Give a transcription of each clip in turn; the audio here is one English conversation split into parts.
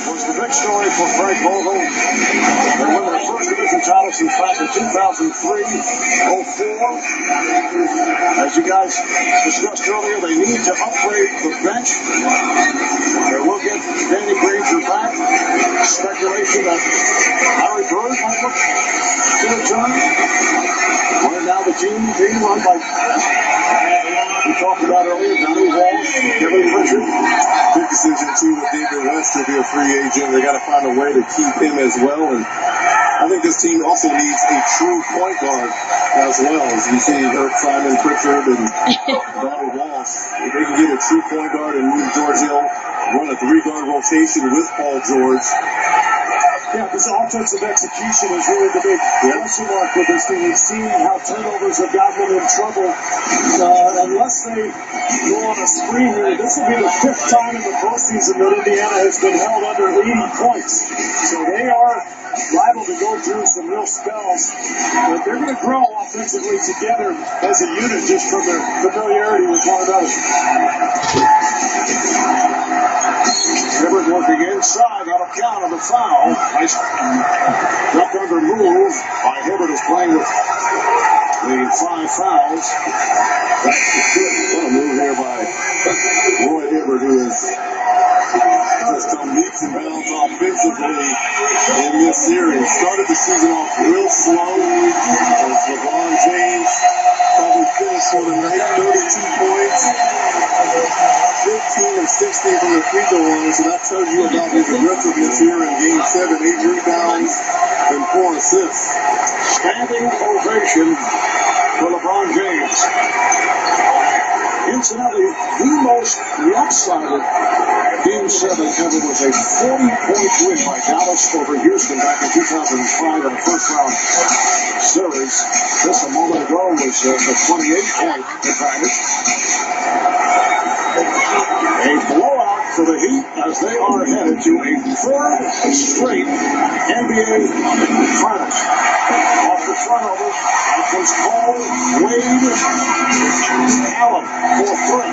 was the big story for Frank Vogel. They won their first division title since back in 2003-04. As you guys discussed earlier, they need to upgrade the bench. They will get Danny Granger back. Speculation that Harry Bird might look to return. Right now the team being run by, we talked about earlier, Donnie Walsh, Kevin Pritchard. Big decision too with David West to be a free agent. They got to find a way to keep him as well. And I think this team also needs a true point guard as well. As you see, Simon Pritchard and Donnie Walsh. If they can get a true point guard and move George Hill, run a 3-guard rotation with Paul George. Yeah, this offensive execution is really the big question mark with this team. We've seen how turnovers have gotten them in trouble. Unless they go on a spree here, this will be the 5th time in the postseason that Indiana has been held under 80 points. So they are liable to go through some real spells. But they're going to grow offensively together as a unit just from their familiarity with one another. Hibbert working inside, that'll count on the foul. Nice duck under move by Hibbert, is playing with the 5 fouls. What a move here by Roy Hibbert, who has just come leaps and bounds offensively in this series. Started the season off real slow as LeBron James probably finished for the night, 32 points. 15 of 16 from the free throw line, so that tells you about his aggressiveness here in Game 7. 8 rebounds and 4 assists. Standing ovation for LeBron James. Incidentally, the most lopsided Game 7 ever was a 40-point win by Dallas over Houston back in 2005 in a first-round series. Just a moment ago was a 28-point advantage. A blowout for the Heat as they are headed to a 3rd straight NBA Finals. Off the turnover, it was called Wade Allen for 3.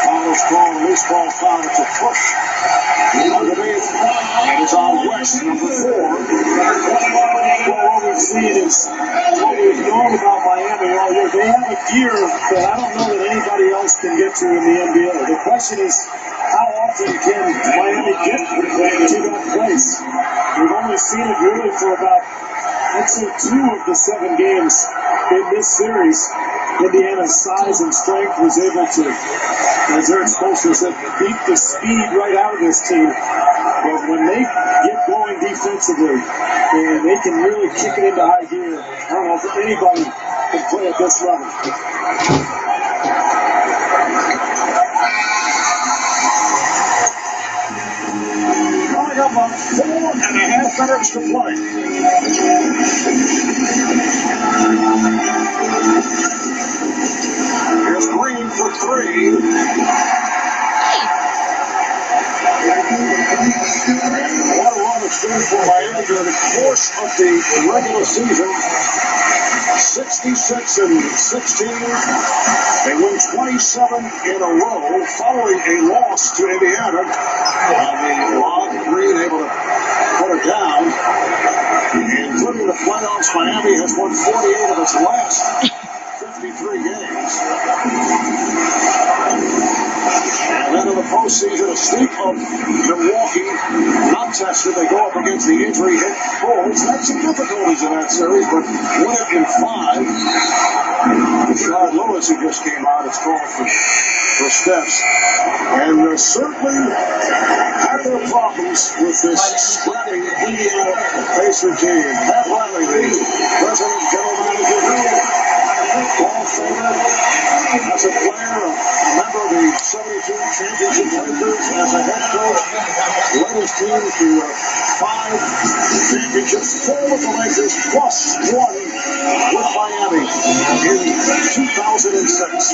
Foul is called, a loose ball foul. It's a push underneath, and it's on West, number 4. Well, what we've seen is what we've known about Miami all year. They have a gear that I don't know that anybody else can get to in the NBA. The question is, how often can Miami get to that place? We've only seen it really for about, I'd say, 2 of the 7 games in this series. Indiana's size and strength was able to, as Eric Spoelstra said, beat the speed right out of this team. But when they get going defensively, and they can really kick it into high gear, I don't know if anybody can play at this level. Coming up on 4.5 minutes to play. Here's Green for 3. What a run it's been for Miami during the course of the regular season. 66-16. They win 27 in a row following a loss to Indiana. On the log, Green able to put it down. Including the playoffs, Miami has won 48 of its last 53 games. And then in the postseason, a sweep of Milwaukee, not tested. They go up against the injury-hit Bulls. Had some difficulties in that series, but won it in 5. Rashard Lewis, who just came out, is called for steps. And certainly had their problems with this scrappy Indiana Pacer team. Pat Riley, the president and general manager, Paul Faber, as a player, a member of the 72 championship Lakers, as a head coach, led his team to 5 championships, 4 with the Lakers, plus 1 with Miami in 2006.